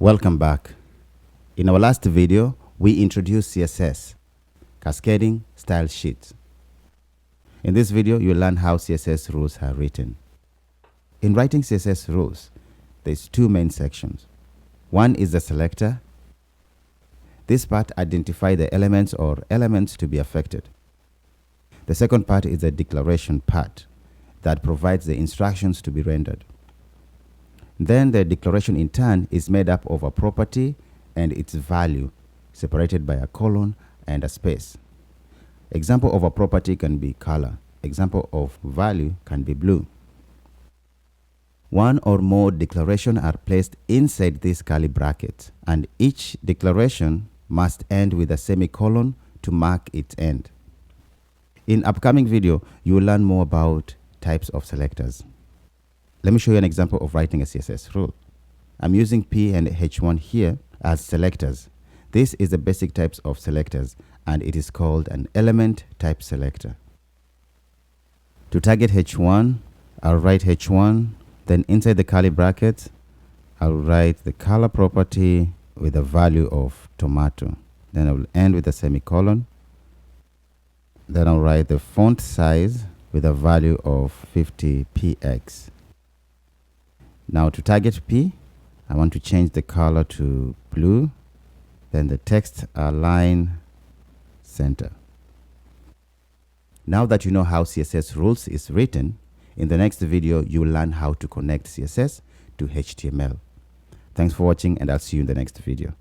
Welcome back. In our last video, we introduced CSS, Cascading Style Sheets. In this video, you'll learn how CSS rules are written. In writing CSS rules, there's two main sections. One is the selector. This part identifies the elements or elements to be affected. The second part is the declaration part that provides the instructions to be rendered. Then the declaration in turn is made up of a property and its value, separated by a colon and a space. Example of a property can be color. Example of value can be blue. One or more declarations are placed inside this curly bracket, and each declaration must end with a semicolon to mark its end. In upcoming video, you will learn more about types of selectors. Let me show you an example of writing a CSS rule. I'm using P and H1 here as selectors. This is the basic types of selectors, and it is called an element type selector. To target H1, I'll write H1, then inside the curly brackets, I'll write the color property with a value of tomato. Then I will end with a semicolon. Then I'll write the font size with a value of 50px. Now to target P, I want to change the color to blue, then the text align center. Now that you know how CSS rules is written, in the next video you will learn how to connect CSS to HTML. Thanks for watching, and I'll see you in the next video.